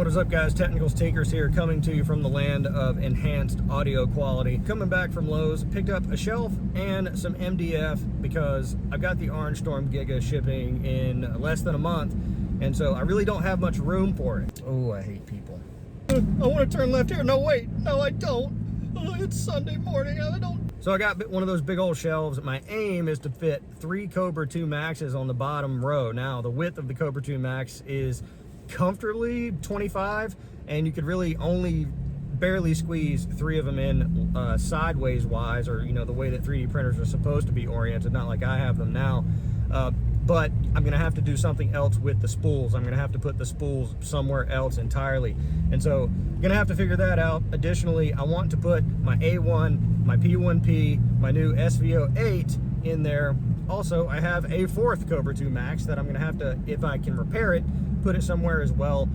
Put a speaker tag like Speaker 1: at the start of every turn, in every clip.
Speaker 1: What is up, guys? Technicals Takers here, coming to you from the land of enhanced audio quality. Coming back from Lowe's, picked up a shelf and some MDF because I've got the Orange Storm Giga shipping in less than a month, and so I really don't have much room for it. Oh, I hate people. I want to turn left here. No, wait. No, I don't. Oh, it's Sunday morning. I don't. So I got one of those big old shelves. My aim is to fit 3 Cobra 2 Maxes on the bottom row. Now, the width of the Cobra 2 Max is comfortably 25, and you could really only barely squeeze 3 of them in sideways wise, or the way that 3D printers are supposed to be oriented, not like I have them now. But I'm gonna have to do something else with the spools. I'm gonna have to put the spools somewhere else entirely, and so I'm gonna have to figure that out. Additionally, I want to put my A1, my P1P, my new SVO8 in there. Also, I have a 4th Cobra 2 Max that I'm gonna have to, if I can repair it, put it somewhere as well.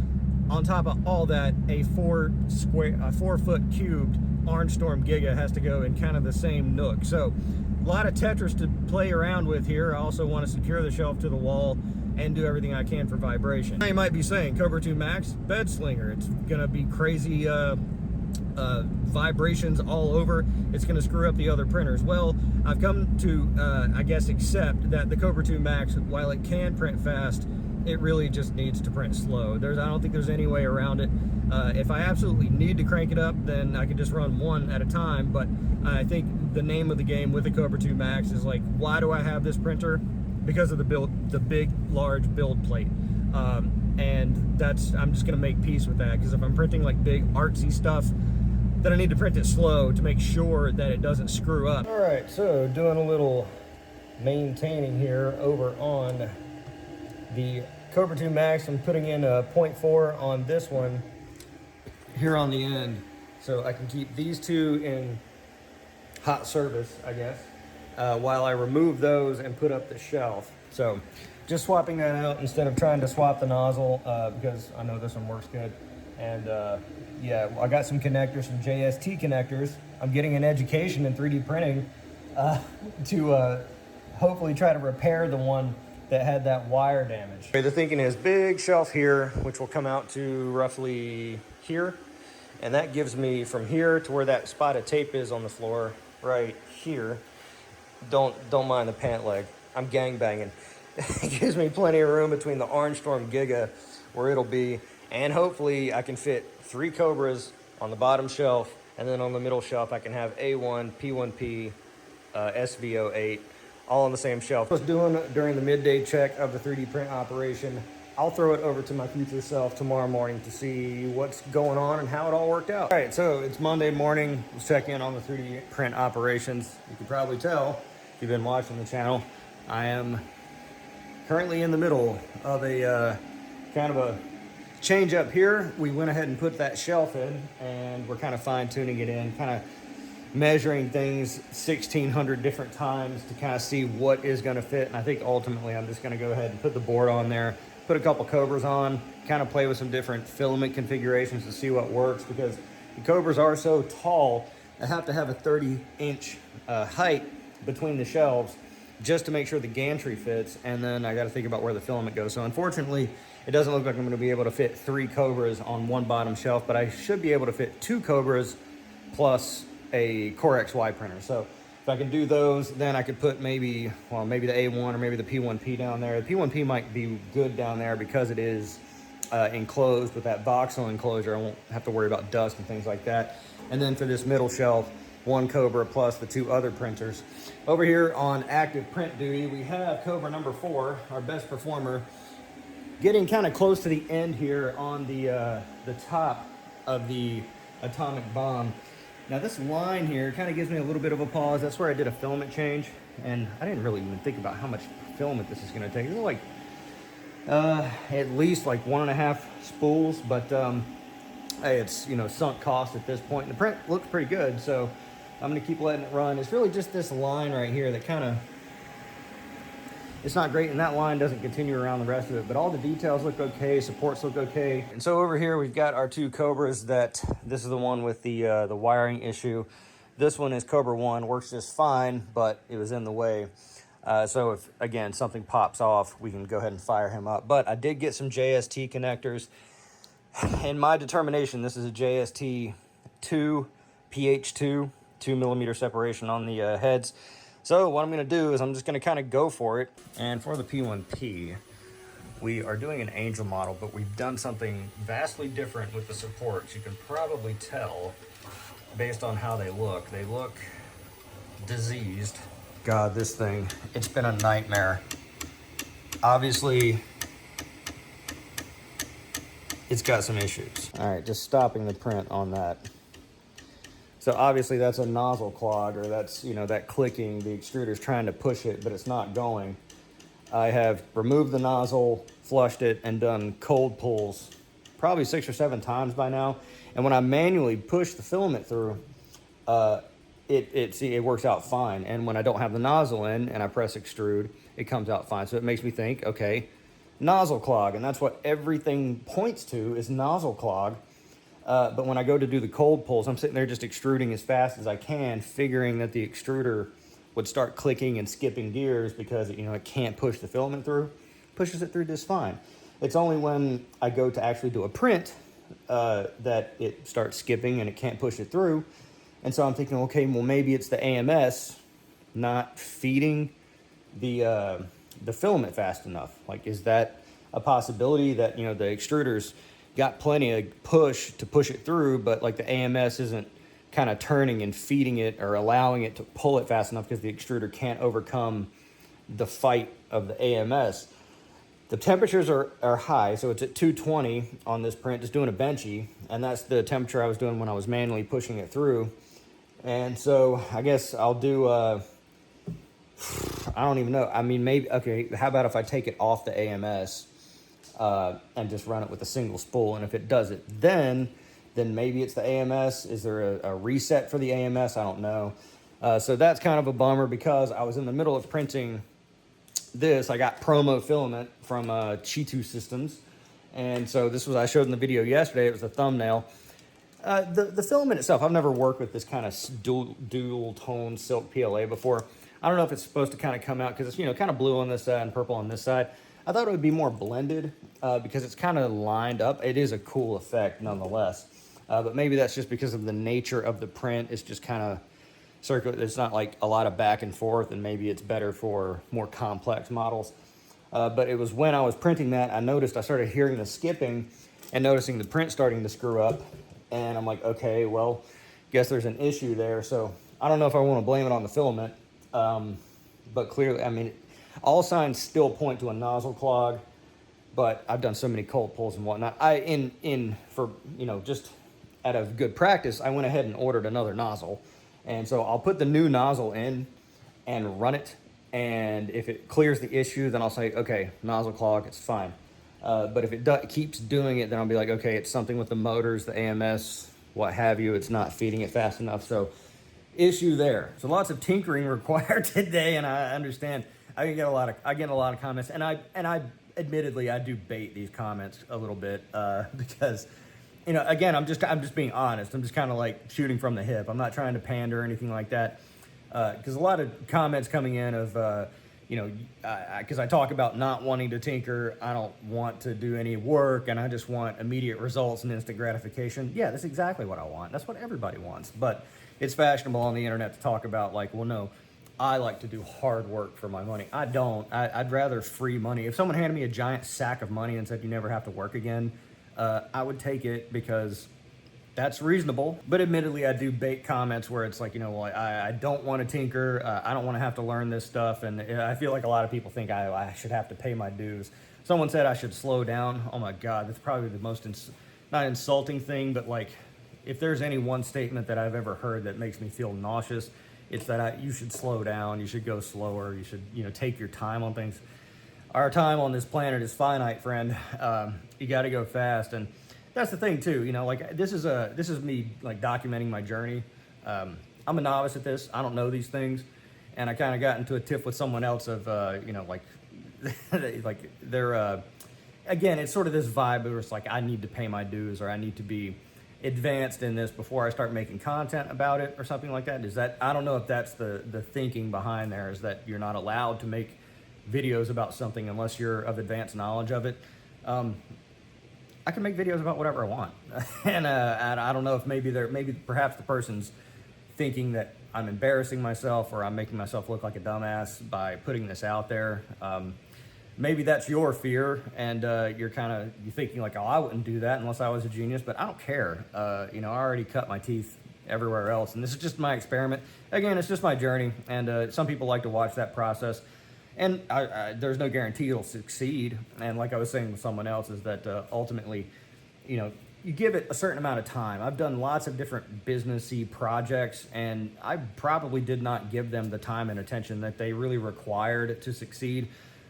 Speaker 1: On top of all that, a 4-foot cubed Orange Storm Giga has to go in kind of the same nook. So a lot of Tetris to play around with here. I also want to secure the shelf to the wall and do everything I can for vibration. Now you might be saying, Cobra 2 Max, bed slinger, it's gonna be crazy vibrations all over. It's going to screw up the other printers. Well, I've come to, I guess, accept that the Cobra 2 Max, while it can print fast, it really just needs to print slow. I don't think there's any way around it. If I absolutely need to crank it up, then I could just run one at a time. But I think the name of the game with the Cobra 2 Max is like, why do I have this printer? Because of the big, large build plate. And I'm just going to make peace with that, because if I'm printing like big artsy stuff, then I need to print it slow to make sure that it doesn't screw up. All right, so doing a little maintaining here over on the Cobra 2 Max. I'm putting in a 0.4 on this one here on the end, so I can keep these two in hot service, I guess, while I remove those and put up the shelf. So just swapping that out instead of trying to swap the nozzle, because I know this one works good. And yeah, I got some connectors, some JST connectors. I'm getting an education in 3D printing to hopefully try to repair the one that had that wire damage. Okay, the thinking is big shelf here, which will come out to roughly here. And that gives me from here to where that spot of tape is on the floor, right here. Don't mind the pant leg. I'm gangbanging. It gives me plenty of room between the Orange Storm Giga, where it'll be, and hopefully I can fit 3 Cobras on the bottom shelf, and then on the middle shelf I can have A1, P1P, SVO8, all on the same shelf. I was doing during the midday check of the 3D print operation. I'll throw it over to my future self tomorrow morning to see what's going on and how it all worked out. All right, so it's Monday morning. Let's check in on the 3D print operations. You can probably tell if you've been watching the channel, I am currently in the middle of a kind of a change up here. We went ahead and put that shelf in, and we're kind of fine tuning it in, kind of measuring things 1,600 different times to kind of see what is going to fit. And I think ultimately I'm just going to go ahead and put the board on there, put a couple Cobras on, kind of play with some different filament configurations to see what works, because the Cobras are so tall, I have to have a 30-inch height between the shelves just to make sure the gantry fits, and then I got to think about where the filament goes. So unfortunately, it doesn't look like I'm going to be able to fit 3 Cobras on one bottom shelf, but I should be able to fit 2 Cobras plus a Core XY printer. So if I can do those, then I could put maybe the A1 or maybe the P1P down there. The P1P might be good down there because it is enclosed with that voxel enclosure. I won't have to worry about dust and things like that. And then for this middle shelf, 1 Cobra plus the 2 other printers. Over here on active print duty, we have Cobra number 4, our best performer, getting kind of close to the end here on the top of the atomic bomb. Now this line here kind of gives me a little bit of a pause. That's where I did a filament change, and I didn't really even think about how much filament this is going to take. It's like at least like 1.5 spools, but hey, it's sunk cost at this point. And the print looks pretty good, so I'm going to keep letting it run. It's really just this line right here that kind of, it's not great, and that line doesn't continue around the rest of it, but all the details look okay, supports look okay. And so over here we've got our 2 Cobras. This is the one with the wiring issue. This one is Cobra 1, works just fine, but it was in the way. So if, again, something pops off, we can go ahead and fire him up. But I did get some JST connectors. In my determination, this is a JST 2 PH2, 2mm separation on the heads. So what I'm going to do is I'm just going to kind of go for it. And for the P1P, we are doing an angel model, but we've done something vastly different with the supports. You can probably tell based on how they look. They look diseased. God, this thing, it's been a nightmare. Obviously, it's got some issues. All right, just stopping the print on that. So obviously that's a nozzle clog, or that's, you know, that clicking, the extruder's trying to push it, but it's not going. I have removed the nozzle, flushed it, and done cold pulls probably 6 or 7 times by now. And when I manually push the filament through, it works out fine. And when I don't have the nozzle in and I press extrude, it comes out fine. So it makes me think, okay, nozzle clog, and that's what everything points to, is nozzle clog. But when I go to do the cold pulls, I'm sitting there just extruding as fast as I can, figuring that the extruder would start clicking and skipping gears because, you know, it can't push the filament through. Pushes it through just fine. It's only when I go to actually do a print that it starts skipping and it can't push it through. And so I'm thinking, okay, well, maybe it's the AMS not feeding the filament fast enough. Like, is that a possibility that, you know, the extruder's got plenty of push to push it through, but like the AMS isn't kind of turning and feeding it or allowing it to pull it fast enough because the extruder can't overcome the fight of the AMS. The temperatures are high, so it's at 220 on this print, just doing a benchy, and that's the temperature I was doing when I was manually pushing it through. And so I guess I'll do, I don't even know. I mean, maybe, okay, how about if I take it off the AMS and just run it with a single spool? And if it does it, then maybe it's the AMS. Is there a reset for the AMS? I don't know. So that's kind of a bummer because I was in the middle of printing this. I got promo filament from Chitu Systems. And so this was, I showed in the video yesterday, it was the thumbnail. The filament itself, I've never worked with this kind of dual tone silk PLA before. I don't know if it's supposed to kind of come out because it's, you know, kind of blue on this side and purple on this side. I thought it would be more blended because it's kind of lined up. It is a cool effect nonetheless. But maybe that's just because of the nature of the print. It's just kind of circular. It's not like a lot of back and forth, and maybe it's better for more complex models. But it was when I was printing that, I noticed I started hearing the skipping and noticing the print starting to screw up. And I'm like, okay, well, guess there's an issue there. So I don't know if I want to blame it on the filament. But clearly, I mean, all signs still point to a nozzle clog, but I've done so many cold pulls and whatnot. For, you know, just out of good practice, I went ahead and ordered another nozzle. And so I'll put the new nozzle in and run it. And if it clears the issue, then I'll say, okay, nozzle clog, it's fine. But if it keeps doing it, then I'll be like, okay, it's something with the motors, the AMS, what have you. It's not feeding it fast enough. So issue there. So lots of tinkering required today, and I understand. I get a lot of comments, and I admittedly I do bait these comments a little bit because, you know, again, I'm just being honest. I'm just kind of like shooting from the hip. I'm not trying to pander or anything like that. Because a lot of comments coming in of, you know, because I talk about not wanting to tinker, I don't want to do any work, and I just want immediate results and instant gratification. Yeah, that's exactly what I want. That's what everybody wants. But it's fashionable on the internet to talk about, like, well, no, I like to do hard work for my money. I don't. I'd rather free money. If someone handed me a giant sack of money and said you never have to work again, I would take it because that's reasonable. But admittedly, I do bait comments where it's like, you know, well, I don't want to tinker. I don't want to have to learn this stuff. And I feel like a lot of people think I should have to pay my dues. Someone said I should slow down. Oh my God, that's probably the most, not insulting thing, but like, if there's any one statement that I've ever heard that makes me feel nauseous, it's that you should slow down. You should go slower. You should, you know, take your time on things. Our time on this planet is finite, friend. You got to go fast. And that's the thing too, you know, like this is me like documenting my journey. I'm a novice at this. I don't know these things. And I kind of got into a tiff with someone else of, you know, like, like they're, again, it's sort of this vibe where it's like, I need to pay my dues, or I need to be advanced in this before I start making content about it or something like that. Is that, I don't know if that's the thinking behind there, is that you're not allowed to make videos about something unless you're of advanced knowledge of it. I can make videos about whatever I want. And I don't know if maybe perhaps the person's thinking that I'm embarrassing myself or I'm making myself look like a dumbass by putting this out there. Maybe that's your fear, and you're thinking like, oh, I wouldn't do that unless I was a genius, but I don't care. I already cut my teeth everywhere else, and this is just my experiment. Again, it's just my journey, and some people like to watch that process, and there's no guarantee it'll succeed. And like I was saying with someone else, is that ultimately, you give it a certain amount of time. I've done lots of different businessy projects, and I probably did not give them the time and attention that they really required to succeed.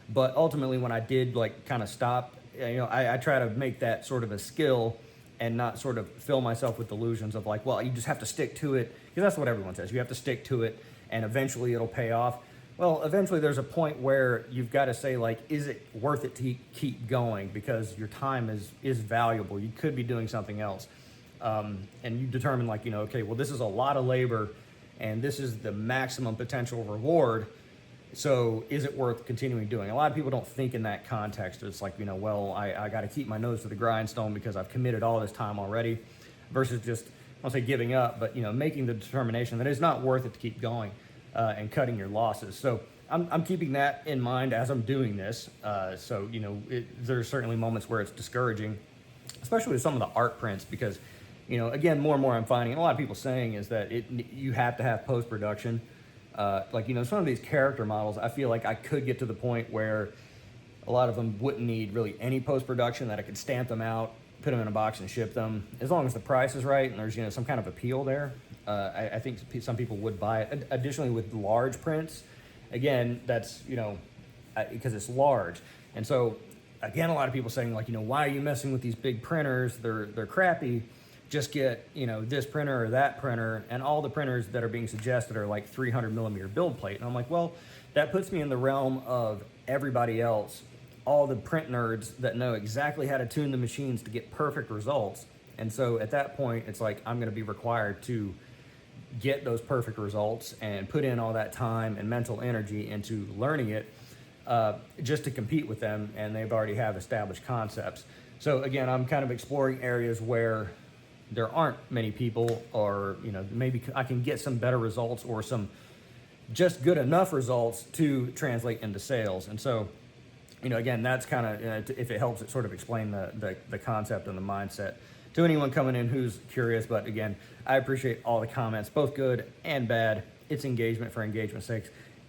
Speaker 1: But ultimately, when I did kind of stop, I try to make that sort of a skill and not sort of fill myself with delusions of like, well, you just have to stick to it, because that's what everyone says. You have to stick to it, and eventually it'll pay off. Well, eventually there's a point where you've got to say, like, is it worth it to keep going? Because your time is valuable. You could be doing something else. And you determine, like, okay, well, this is a lot of labor, and this is the maximum potential reward. So is it worth continuing doing? A lot of people don't think in that context. It's like, well, I got to keep my nose to the grindstone because I've committed all this time already, versus just, I won't say giving up, but, making the determination that it's not worth it to keep going. And cutting your losses. So I'm keeping that in mind as I'm doing this. So there's certainly moments where it's discouraging, especially with some of the art prints, because again, more and more I'm finding, and a lot of people saying, is that you have to have post-production. Some of these character models, I feel like I could get to the point where a lot of them wouldn't need really any post-production, that I could stamp them out, put them in a box and ship them, as long as the price is right and there's some kind of appeal there. I think some people would buy it. Additionally, with large prints, again, that's because it's large, and so again, a lot of people saying, like, why are you messing with these big printers? They're crappy. Just get this printer or that printer, and all the printers that are being suggested are like 300 millimeter build plate. And I'm like, well, that puts me in the realm of everybody else, all the print nerds that know exactly how to tune the machines to get perfect results. And so at that point, it's like I'm going to be required to get those perfect results and put in all that time and mental energy into learning it just to compete with them, and they've already have established concepts. So again, I'm kind of exploring areas where there aren't many people, or maybe I can get some better results or some just good enough results to translate into sales. And so again, that's kind of, if it helps it sort of explain the concept and the mindset to anyone coming in who's curious. But again, I appreciate all the comments, both good and bad. It's engagement for engagement's sake.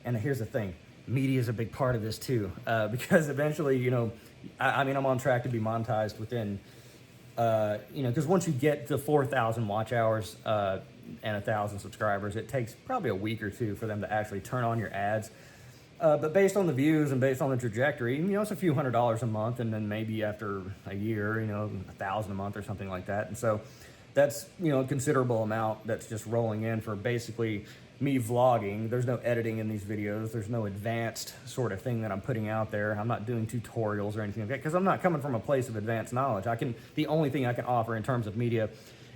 Speaker 1: And here's the thing, media is a big part of this too, because eventually, I'm on track to be monetized within, because once you get to 4,000 watch hours and 1,000 subscribers, it takes probably a week or two for them to actually turn on your ads. But based on the views and based on the trajectory, it's a few $100s a month, and then maybe after a year, 1,000 a month or something like that. And so that's, a considerable amount that's just rolling in for basically me vlogging. There's no editing in these videos. There's no advanced sort of thing that I'm putting out there. I'm not doing tutorials or anything like that, because I'm not coming from a place of advanced knowledge. The only thing I can offer in terms of media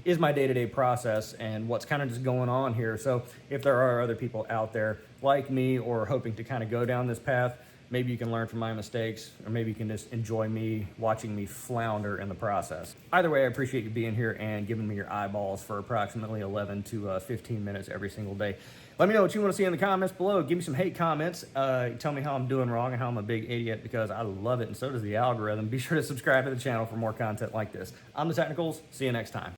Speaker 1: is my day-to-day process and what's kind of just going on here. So if there are other people out there like me or hoping to kind of go down this path, maybe you can learn from my mistakes, or maybe you can just enjoy me watching me flounder in the process. Either way, I appreciate you being here and giving me your eyeballs for approximately 11 to 15 minutes every single day. Let me know what you want to see in the comments below. Give me some hate comments. Tell me how I'm doing wrong and how I'm a big idiot, because I love it, and so does the algorithm. Be sure to subscribe to the channel for more content like this. I'm The Technicals. See you next time.